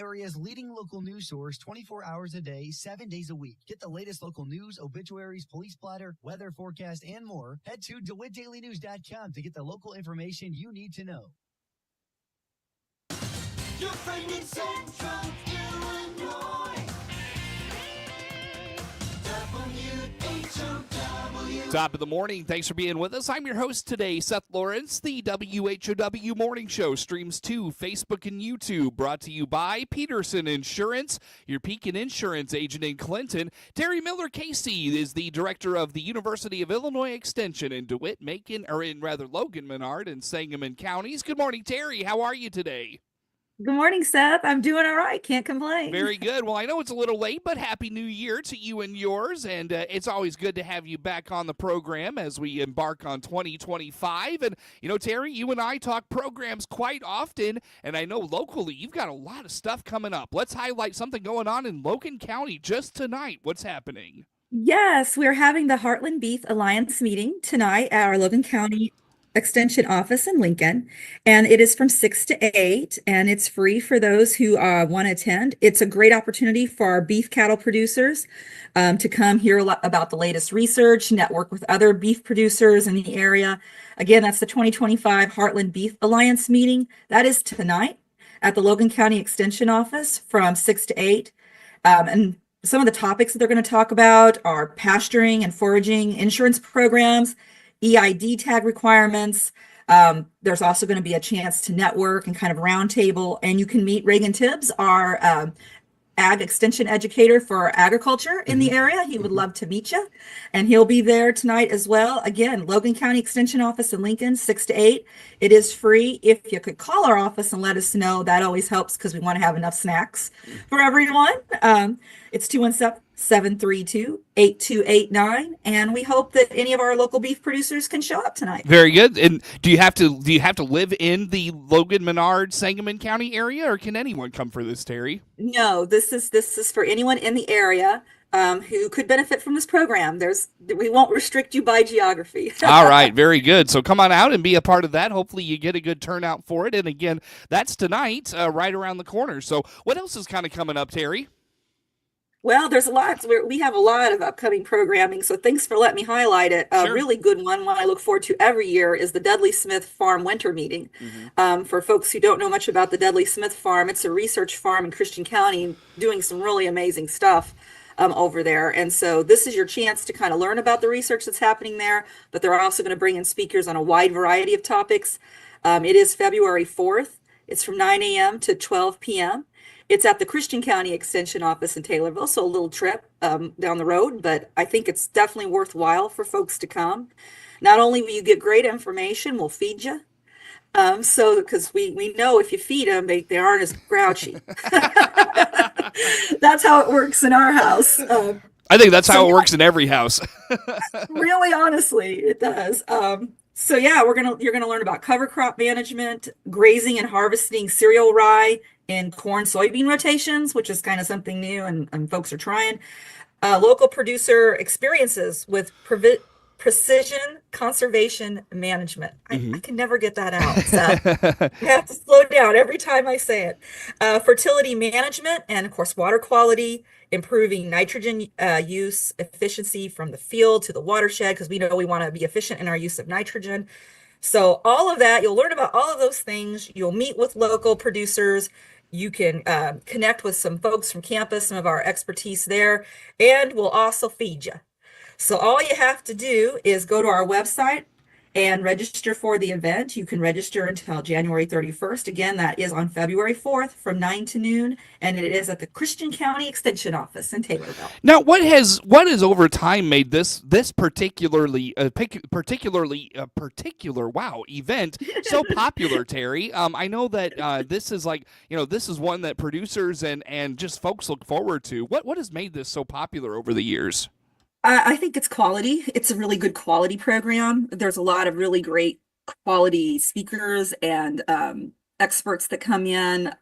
area's leading local news source 24 hours a day, 7 days a week. Get the latest local news, obituaries, police blotter, weather forecast, and more. Head to DeWittDailyNews.com to get the local information you need to know. Your friend in Central Illinois. WHOW. Top of the morning. Thanks for being with us. I'm your host today, Seth Lawrence. The WHOW Morning Show streams to Facebook and YouTube. Brought to you by Peterson Insurance, your Pekin Insurance agent in Clinton. Terri Miller-Casey is the director of the University of Illinois Extension in DeWitt, Macon, or in rather Logan, Menard, and Sangamon counties. Good morning, Terri. How are you today? Good morning, Seth. I'm doing all right. Can't complain. Very good. Well, I know it's a little late, but Happy New Year to you and yours. And it's always good to have you back on the program as we embark on 2025. And, you know, Terri, you and I talk programs quite often. And I know locally you've got a lot of stuff coming up. Let's highlight something going on in Logan County just tonight. What's happening? Yes, we're having the Heartland Beef Alliance meeting tonight at our Logan County Extension office in Lincoln, and it is from 6 to 8, and it's free for those who want to attend. It's a great opportunity for our beef cattle producers to come hear a lot about the latest research, network with other beef producers in the area. Again, that's the 2025 Heartland Beef Alliance meeting. That is tonight at the Logan County Extension office from 6 to 8. And some of the topics that they're going to talk about are pasturing and foraging, insurance programs, EID tag requirements. There's also going to be a chance to network and kind of roundtable, and you can meet Reagan Tibbs, our ag extension educator for agriculture in the area. He would love to meet you, and he'll be there tonight as well. Again, Logan County Extension office in Lincoln, 6 to 8. It is free. If you could call our office and let us know, that always helps because we want to have enough snacks for everyone. It's 217-732-8289, and we hope that any of our local beef producers can show up tonight. Very good. And do you have to live in the Logan, Menard, Sangamon County area, or can anyone come for this, Terri? No, this is for anyone in the area who could benefit from this program. We won't restrict you by geography. All right, very good. So come on out and be a part of that. Hopefully you get a good turnout for it. And again, that's tonight, right around the corner. So what else is kind of coming up, Terri? Well, there's a lot. We have a lot of upcoming programming, so thanks for letting me highlight it. A really good one I look forward to every year is the Dudley Smith Farm Winter Meeting. For folks who don't know much about the Dudley Smith Farm, it's a research farm in Christian County doing some really amazing stuff over there. And so this is your chance to kind of learn about the research that's happening there, but they're also going to bring in speakers on a wide variety of topics. It is February 4th. It's from 9 a.m. to 12 p.m. It's at the Christian County Extension office in Taylorville, so a little trip down the road, but I think it's definitely worthwhile for folks to come. Not only will you get great information, we'll feed you. Because we know if you feed them, they aren't as grouchy. That's how it works in our house. I think that's how it works in every house. Really, honestly, it does. So yeah, you're gonna learn about cover crop management, grazing and harvesting cereal rye in corn soybean rotations, which is kind of something new and folks are trying. Local producer experiences with precision conservation management. I can never get that out. So I have to slow down every time I say it. Fertility management and of course water quality, improving nitrogen use efficiency from the field to the watershed, because we know we want to be efficient in our use of nitrogen. So all of that, you'll learn about all of those things. You'll meet with local producers. You can connect with some folks from campus, some of our expertise there, and we'll also feed you. So all you have to do is go to our website and register for the event. You can register until January 31st. Again, that is on February 4th from 9 to noon, and it is at the Christian County Extension office in Taylorville. Now, what has over time made this particular event so popular, Terri? I know that this is one that producers and just folks look forward to. What has made this so popular over the years? I think it's quality. It's a really good quality program. There's a lot of really great quality speakers and experts that come in.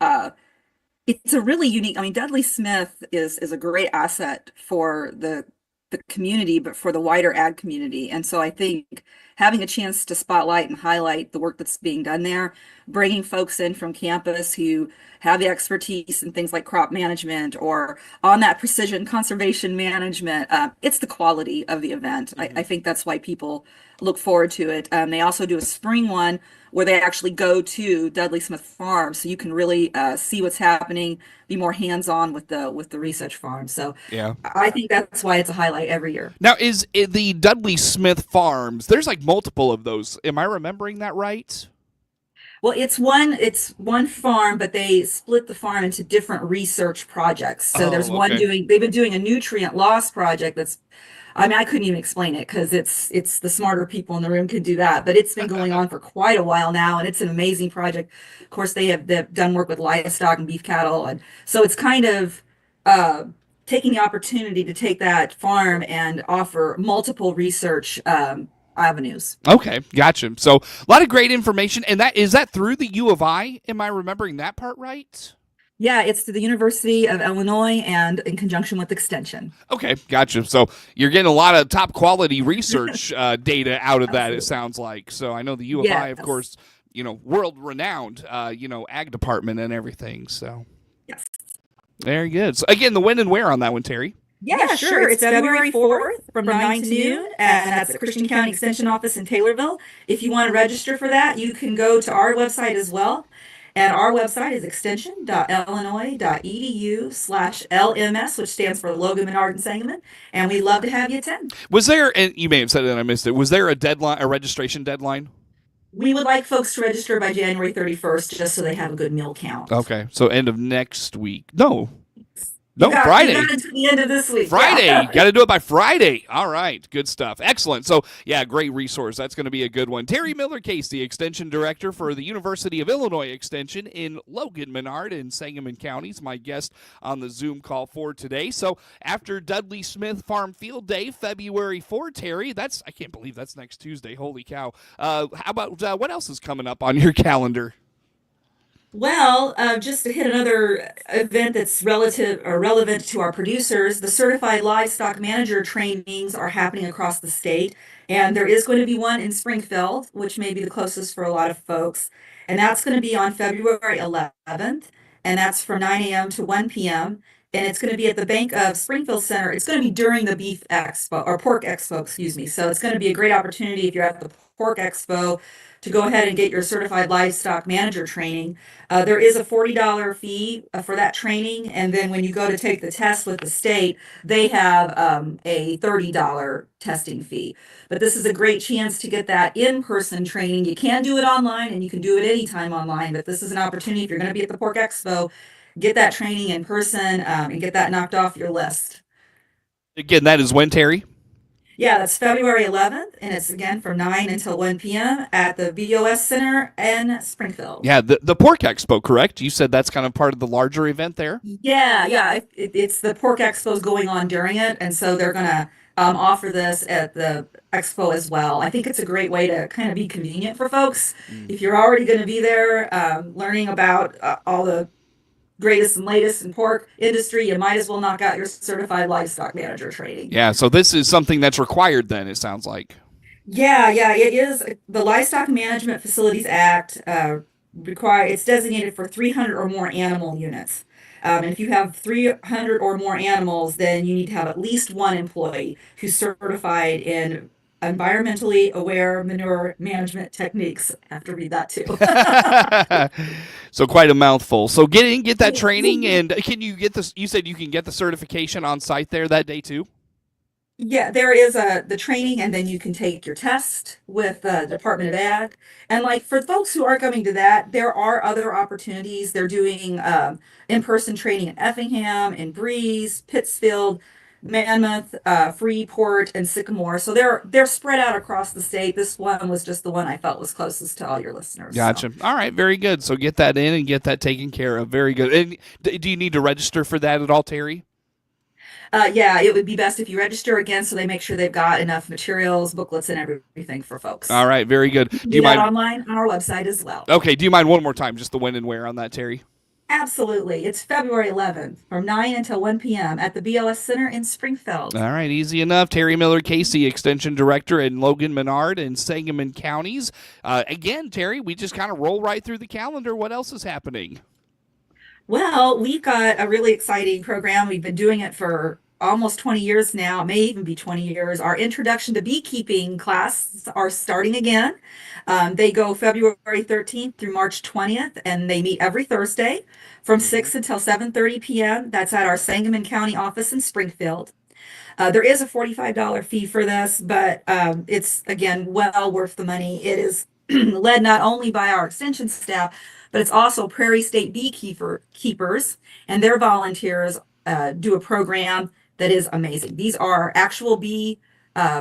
It's a really unique, Dudley Smith is a great asset for the the community, but for the wider ag community. And so I think having a chance to spotlight and highlight the work that's being done there, bringing folks in from campus who have the expertise in things like crop management or on that precision conservation management, it's the quality of the event. I think that's why people look forward to it. They also do a spring one where they actually go to Dudley Smith Farm, so you can really see what's happening, be more hands-on with the research farm. So Yeah. I think that's why it's a highlight every year. Now, is it the Dudley Smith Farms? There's like multiple of those. Am I remembering that right? Well, it's one farm, but they split the farm into different research projects. So Oh, there's one okay. they've been doing a nutrient loss project that's, I mean, I couldn't even explain it because it's the smarter people in the room can do that, but it's been going on for quite a while now, and it's an amazing project. Of course, they've done work with livestock and beef cattle, and so it's kind of taking the opportunity to take that farm and offer multiple research avenues. Okay, gotcha. So a lot of great information, and that is that through the U of I. Am I remembering that part right? Yeah, it's to the University of Illinois and in conjunction with Extension. Okay, gotcha. So you're getting a lot of top quality research data out of that. It Absolutely. sounds like. So I know the U of I, of Yes. course, world renowned, ag department and everything. So Yes. very good. So again, the when and where on that one, Terry. Yeah, sure. It's February 4th from 9 to noon, and that's at Christian County Extension Office in Taylorville. If you want to register for that, you can go to our website as well. And our website is extension.illinois.edu/LMS, which stands for Logan, Menard, and Sangamon. And we'd love to have you attend. Was there, and you may have said it and I missed it, was there a deadline, a registration deadline? We would like folks to register by January 31st just so they have a good meal count. Okay, so end of next week. No, You got Friday. it until the end of this week. Friday. Yeah. Got to do it by Friday. All right. Good stuff. Excellent. So, yeah, great resource. That's going to be a good one. Terri Miller-Case, the Extension Director for the University of Illinois Extension in Logan, Menard, and Sangamon counties, my guest on the Zoom call for today. So, after Dudley Smith Farm Field Day, February 4, Terri, I can't believe that's next Tuesday. Holy cow. How about what else is coming up on your calendar? Well, just to hit another event that's relative or relevant to our producers, the Certified Livestock Manager trainings are happening across the state, and there is going to be one in Springfield, which may be the closest for a lot of folks, and that's going to be on February 11th, and that's from 9 a.m. to 1 p.m., and it's going to be at the Bank of Springfield Center. It's going to be during the Beef Expo, or Pork Expo, excuse me. So it's going to be a great opportunity if you're at the Pork Expo to go ahead and get your Certified Livestock Manager training. There is a $40 fee for that training, and then when you go to take the test with the state, they have a $30 testing fee. But this is a great chance to get that in-person training. You can do it online, and you can do it anytime online, but this is an opportunity if you're going to be at the Pork Expo, get that training in person and get that knocked off your list. Again, that is when, Terri? Yeah, that's February 11th, and it's again from 9 until 1 p.m. at the VOS Center in Springfield. Yeah, the Pork Expo, correct? You said that's kind of part of the larger event there? Yeah. It's the Pork Expo's going on during it, and so they're going to offer this at the expo as well. I think it's a great way to kind of be convenient for folks. If you're already going to be there learning about all the greatest and latest in pork industry, you might as well knock out your Certified Livestock Manager training. Yeah, so this is something that's required then, it sounds like. Yeah, it is. The Livestock Management Facilities Act it's designated for 300 or more animal units. And if you have 300 or more animals, then you need to have at least one employee who's certified in environmentally aware manure management techniques. I have to read that too. So quite a mouthful. So get that training, and can you get this? You said you can get the certification on site there that day too? Yeah, there is the training, and then you can take your test with the Department of Ag. And like for folks who are coming to that, there are other opportunities. They're doing in-person training in Effingham, in Breeze, Pittsfield, Monmouth, Freeport, and Sycamore. So they're spread out across the state. This one was just the one I felt was closest to all your listeners. Gotcha. All right, very good. So get that in and get that taken care of. Very good. And do you need to register for that at all, Terri? Yeah, it would be best if you register again so they make sure they've got enough materials, booklets, and everything for folks. All right, very good. You can do that online on our website as well. Okay, do you mind one more time, just the when and where on that, Terri? Absolutely. It's February 11th from 9 until 1 p.m. at the BLS Center in Springfield. All right, easy enough. Terri Miller Casey, Extension Director in Logan, Menard, and Sangamon counties. Again, Terri, we just kind of roll right through the calendar. What else is happening? Well, we've got a really exciting program. We've been doing it for almost 20 years now. It may even be 20 years. Our Introduction to Beekeeping class are starting again. They go February 13th through March 20th, and they meet every Thursday from 6 until 7:30 p.m. That's at our Sangamon County office in Springfield. There is a $45 fee for this, but it's, again, well worth the money. It is led not only by our extension staff, but it's also Prairie State keepers and their volunteers do a program that is amazing. These are actual bee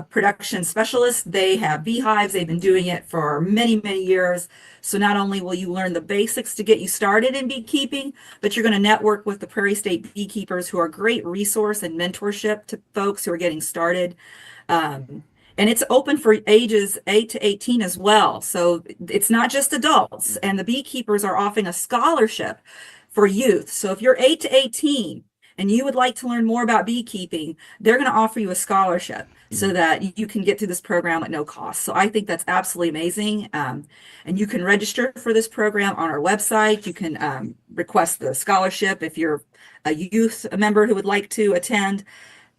production specialists. They have beehives. They've been doing it for many, many years. So not only will you learn the basics to get you started in beekeeping, but you're going to network with the Prairie State beekeepers who are a great resource and mentorship to folks who are getting started. And it's open for ages 8 to 18 as well. So it's not just adults. And the beekeepers are offering a scholarship for youth. So if you're 8 to 18 and you would like to learn more about beekeeping, they're going to offer you a scholarship so that you can get through this program at no cost. So I think that's absolutely amazing. And you can register for this program on our website. You can request the scholarship if you're a youth member who would like to attend.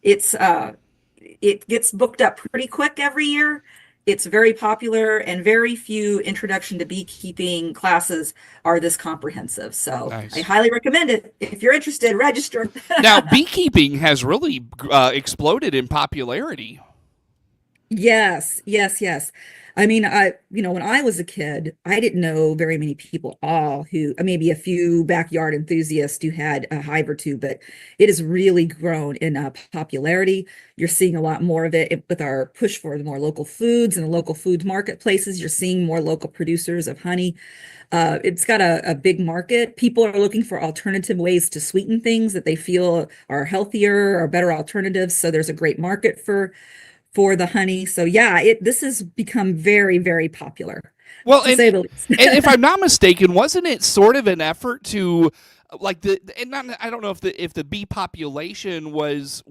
It gets booked up pretty quick every year. It's very popular, and very few introduction to beekeeping classes are this comprehensive. So Nice. I highly recommend it. If you're interested, register. Now, beekeeping has really exploded in popularity. Yes, yes, yes. I mean, when I was a kid, I didn't know very many people all who, maybe a few backyard enthusiasts who had a hive or two, but it has really grown in popularity. You're seeing a lot more of it with our push for the more local foods and the local food marketplaces. You're seeing more local producers of honey. It's got a big market. People are looking for alternative ways to sweeten things that they feel are healthier or better alternatives. So there's a great market for the honey. So yeah, this has become very, very popular, Well, to say the least. and if I'm not mistaken, wasn't it sort of an effort to like I don't know if the bee population was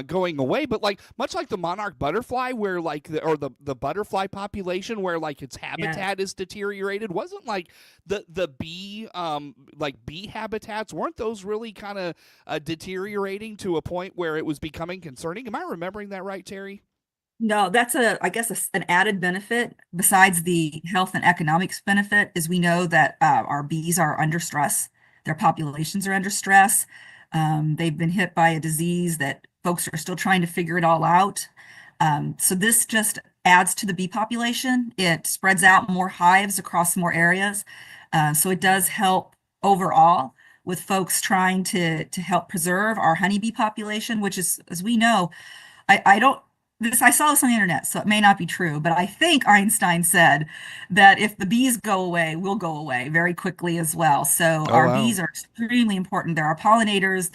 going away, but like much like the monarch butterfly, where like the butterfly population, where like its habitat is deteriorated, wasn't like the bee bee habitats, weren't those really kind of deteriorating to a point where it was becoming concerning? Am I remembering that right, Terri? No, that's I guess an added benefit besides the health and economics benefit is we know that our bees are under stress. Their populations are under stress. They've been hit by a disease that folks are still trying to figure it all out. So this just adds to the bee population. It spreads out more hives across more areas. So it does help overall with folks trying to help preserve our honeybee population, which is, as we know, I saw this on the internet, so it may not be true, but I think Einstein said that if the bees go away, we'll go away very quickly as well. So our bees are extremely important. They're our pollinators.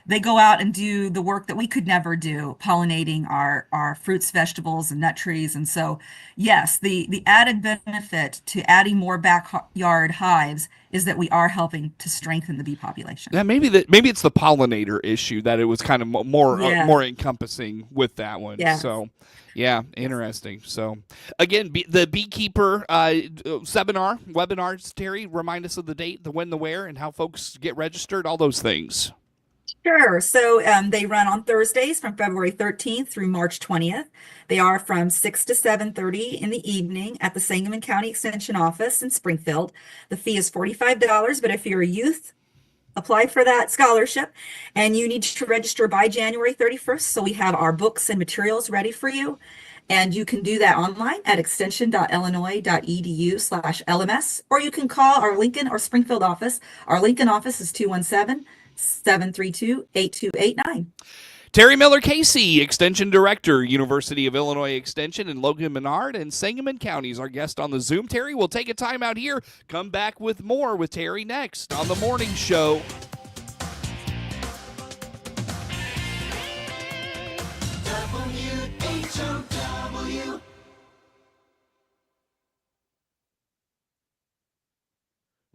They go out and do the work that we could never do, pollinating our fruits, vegetables, and nut trees. And so, yes, the added benefit to adding more backyard hives is that we are helping to strengthen the bee population. Yeah, maybe it's the pollinator issue that it was kind of more encompassing with that one. Yeah. So, yeah, interesting. So, again, the beekeeper webinars, Terri, remind us of the date, the when, the where, and how folks get registered, all those things. Sure. So they run on Thursdays from February 13th through March 20th. They are from 6 to 7:30 in the evening at the Sangamon County Extension Office in Springfield. The fee is $45, but if you're a youth, apply for that scholarship, and you need to register by January 31st. So we have our books and materials ready for you. And you can do that online at extension.illinois.edu/LMS, or you can call our Lincoln or Springfield office. Our Lincoln office is 217-732-8289. Terri Miller Casey, Extension Director, University of Illinois Extension in Logan, Menard, and Sangamon counties, our guest on the Zoom. Terri, we'll take a time out here. Come back with more with Terri next on The Morning Show.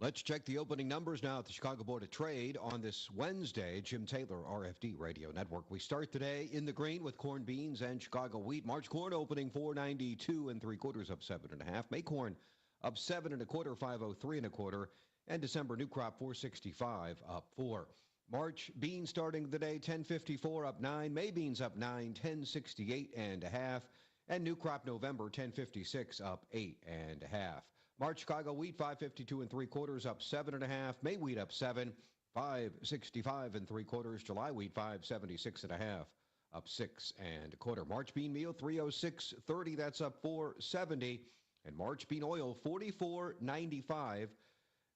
Let's check the opening numbers now at the Chicago Board of Trade on this Wednesday. Jim Taylor, RFD Radio Network. We start today in the green with corn, beans, and Chicago wheat. March corn opening 492 3/4, up 7.5. May corn up 7 1/4, 503 1/4, and December new crop 465, up 4. March beans starting the day 1054, up 9. May beans up 9, 1068 1/2, and new crop November 1056, up 8 1/2. March Chicago wheat 552 3/4, up 7.5. May wheat up 7, 565 3/4. July wheat 576 1/2, up 6 1/4. March bean meal 306.30, that's up 4.70. And March bean oil 44.95,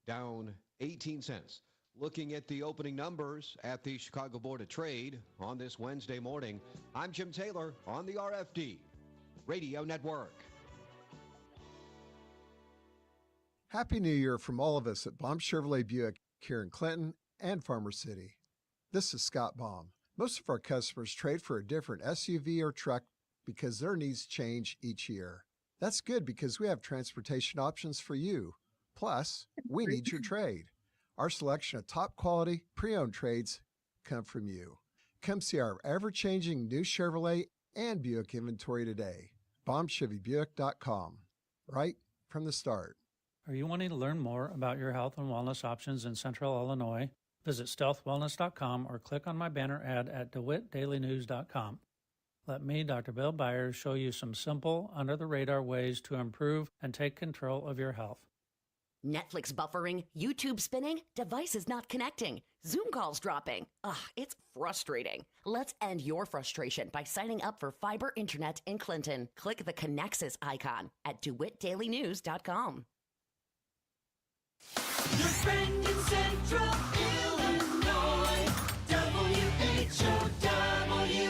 down 18 cents. Looking at the opening numbers at the Chicago Board of Trade on this Wednesday morning, I'm Jim Taylor on the RFD Radio Network. Happy New Year from all of us at Baum Chevrolet Buick here in Clinton and Farmer City. This is Scott Baum. Most of our customers trade for a different SUV or truck because their needs change each year. That's good because we have transportation options for you. Plus, we need your trade. Our selection of top quality pre-owned trades come from you. Come see our ever-changing new Chevrolet and Buick inventory today. BaumChevyBuick.com. Right from the start. Are you wanting to learn more about your health and wellness options in Central Illinois? Visit stealthwellness.com or click on my banner ad at DeWittDailyNews.com. Let me, Dr. Bill Byers, show you some simple, under-the-radar ways to improve and take control of your health. Netflix buffering, YouTube spinning, devices not connecting, Zoom calls dropping. It's frustrating. Let's end your frustration by signing up for fiber internet in Clinton. Click the Connexus icon at DeWittDailyNews.com. Your friend in Central Illinois, WHOW.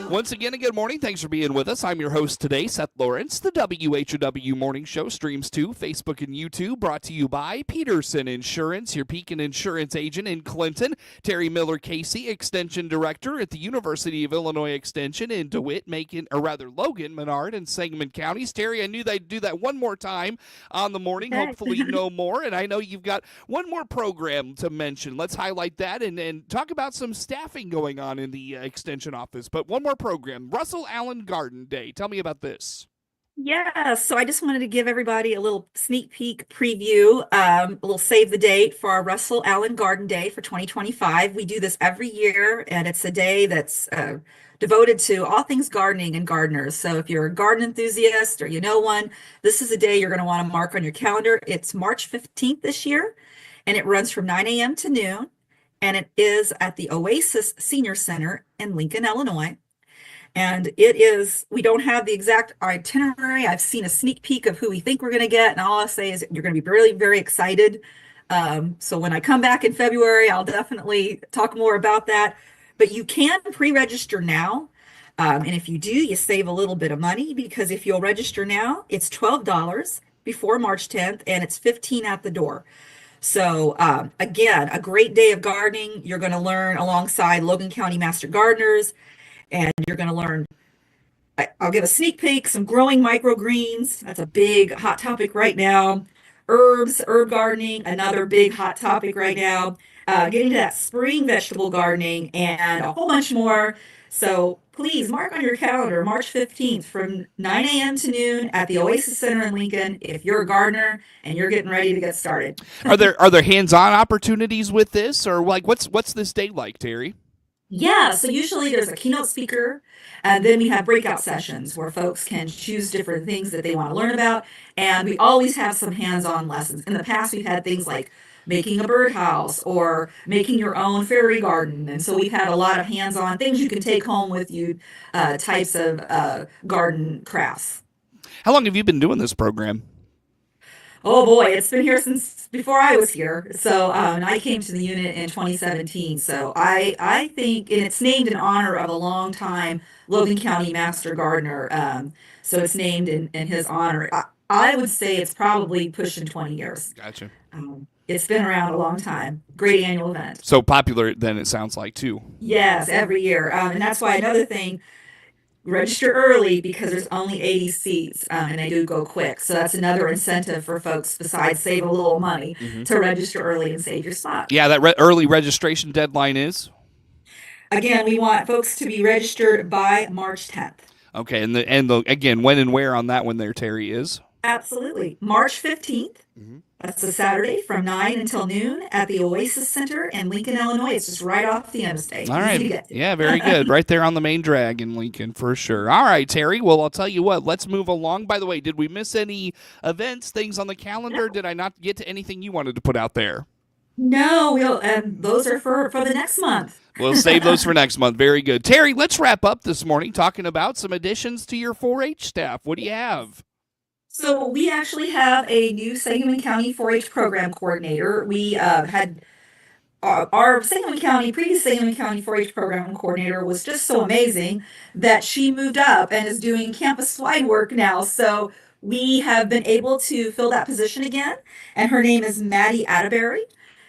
Once again, a good morning. Thanks for being with us. I'm your host today, Seth Lawrence. The WHOW Morning Show streams to Facebook and YouTube, brought to you by Peterson Insurance, your Pekin Insurance agent in Clinton. Terri Miller-Casey, Extension Director at the University of Illinois Extension in DeWitt, Logan, Menard, and Sangamon counties. Terri, I knew they'd do that one more time on the morning. Okay. Hopefully no more. And I know you've got one more program to mention. Let's highlight that and talk about some staffing going on in the Extension office. But one more program, Russell Allen Garden Day. Tell me about this. Yeah, so I just wanted to give everybody a little sneak peek preview, a little save the date for our Russell Allen Garden Day for 2025. We do this every year, and it's a day that's devoted to all things gardening and gardeners. So if you're a garden enthusiast or you know one, this is a day you're going to want to mark on your calendar. It's March 15th this year, and it runs from 9 a.m. to noon, and it is at the Oasis Senior Center in Lincoln, Illinois. And it is, we don't have the exact itinerary. I've seen a sneak peek of who we think we're going to get. And all I'll say is you're going to be really very excited. So when I come back in February, I'll definitely talk more about that. But you can pre-register now. And if you do, you save a little bit of money, because if you'll register now, it's $12 before March 10th, and it's $15 at the door. So again, a great day of gardening. You're going to learn alongside Logan County Master Gardeners. And you're going to learn, I'll give a sneak peek, some growing microgreens. That's a big hot topic right now. Herbs, herb gardening, another big hot topic right now. Getting to that spring vegetable gardening and a whole bunch more. So please mark on your calendar, March 15th from 9 a.m. to noon at the Oasis Center in Lincoln, if you're a gardener and you're getting ready to get started. Are there hands-on opportunities with this, or like what's this day like, Terri? Yeah, so usually there's a keynote speaker, and then we have breakout sessions where folks can choose different things that they want to learn about. And we always have some hands-on lessons. In the past, we've had things like making a birdhouse or making your own fairy garden. And so we've had a lot of hands-on things you can take home with you, types of garden crafts. How long have you been doing this program? Oh boy, it's been here since before I was here. So and I came to the unit in 2017. So I think, and it's named in honor of a longtime Logan County Master Gardener. So it's named in his honor. I would say it's probably pushing 20 years. Gotcha. It's been around a long time. Great annual event. So popular then, it sounds like, too. Yes, every year. And that's why another thing, register early because there's only 80 seats, and they do go quick. So that's another incentive for folks besides save a little money to register early and save your spot. Yeah, that early registration deadline is? Again, we want folks to be registered by March 10th. Okay, and again, when and where on that one there, Terry, is? Absolutely. March 15th. That's a Saturday from 9 until noon at the Oasis Center in Lincoln, Illinois. It's just right off the interstate. All Easy right. to get to. Yeah, very good. Right there on the main drag in Lincoln for sure. All right, Terry. Well, I'll tell you what. Let's move along. By the way, did we miss any events, things on the calendar? No. Did I not get to anything you wanted to put out there? No, and those are for the next month. We'll save those for next month. Very good. Terry, let's wrap up this morning talking about some additions to your 4-H staff. What do you have? So we actually have a new Sangamon County 4-H program coordinator. We had our previous Sangamon County 4-H program coordinator was just so amazing that she moved up and is doing campus-wide work now. So we have been able to fill that position again, and her name is Maddie Atterbury.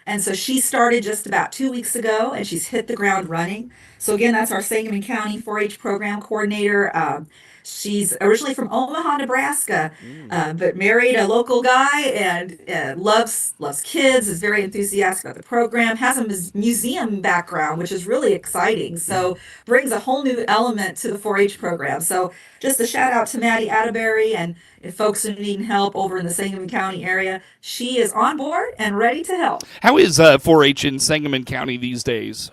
And so she started just about 2 weeks ago, and she's hit the ground running. So again, that's our Sangamon County 4-H program coordinator. She's originally from Omaha, Nebraska, but married a local guy and loves kids, is very enthusiastic about the program, has a museum background, which is really exciting. So brings a whole new element to the 4-H program. So just a shout out to Maddie Atterbury, and if folks are needing help over in the Sangamon County area, she is on board and ready to help. How is 4-H in Sangamon County these days?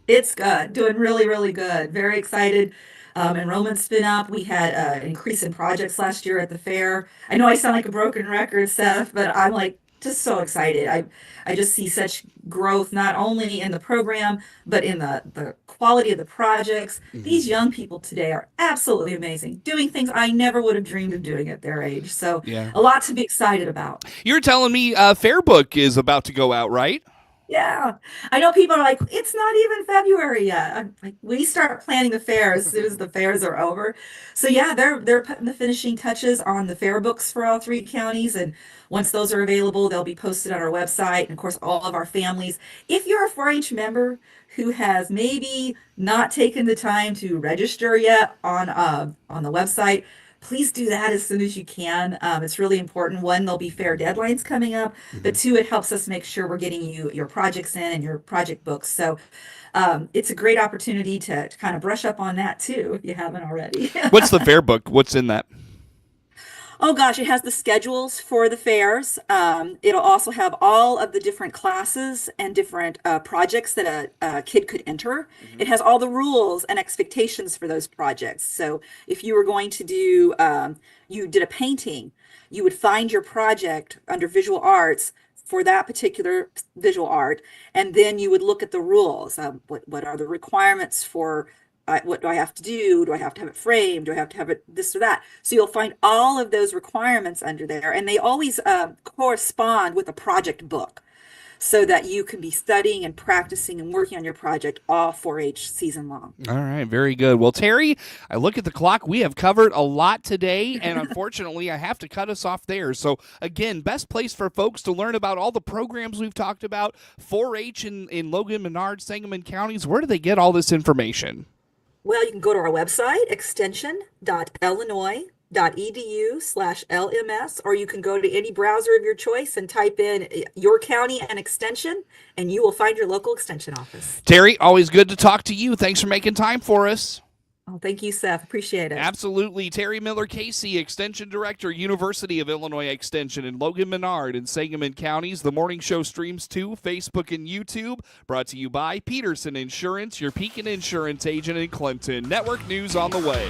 It's good, doing really, really good. Very excited. Enrollment's been up. We had an increase in projects last year at the fair. I know I sound like a broken record, Seth, but I'm like just so excited. I just see such growth, not only in the program, but in the quality of the projects. These young people today are absolutely amazing, doing things I never would have dreamed of doing at their age. So a lot to be excited about. You're telling me Fair Book is about to go out, right? Yeah, I know people are like, it's not even February yet. I'm like, we start planning the fair as soon as the fairs are over. So yeah, they're putting the finishing touches on the fair books for all 3 counties, and once those are available, they'll be posted on our website, and of course, all of our families. If you're a 4-H member who has maybe not taken the time to register yet on the website, please do that as soon as you can. It's really important. 1, there'll be fair deadlines coming up, but 2, it helps us make sure we're getting you your projects in and your project books. So it's a great opportunity to kind of brush up on that too, if you haven't already. What's the Fair Book? What's in that? Oh gosh, it has the schedules for the fairs. It'll also have all of the different classes and different projects that a kid could enter. It has all the rules and expectations for those projects. So if you were going to do, you did a painting, you would find your project under visual arts for that particular visual art, and then you would look at the rules. What are the requirements for what do I have to do? Do I have to have it framed? Do I have to have it this or that? So you'll find all of those requirements under there, and they always correspond with a project book so that you can be studying and practicing and working on your project all 4-H season long. All right, very good. Well, Terry, I look at the clock. We have covered a lot today, and unfortunately, I have to cut us off there. So, again, best place for folks to learn about all the programs we've talked about, 4-H in Logan, Menard, Sangamon counties. Where do they get all this information? Well, you can go to our website, extension.illinois.edu/LMS, or you can go to any browser of your choice and type in your county and extension, and you will find your local extension office. Terry, always good to talk to you. Thanks for making time for us. Oh, thank you, Seth. Appreciate it. Absolutely. Terry Miller-Casey, Extension Director, University of Illinois Extension in Logan, Menard, and Sangamon counties. The morning show streams to Facebook and YouTube. Brought to you by Peterson Insurance, your Pekin Insurance agent in Clinton. Network news on the way.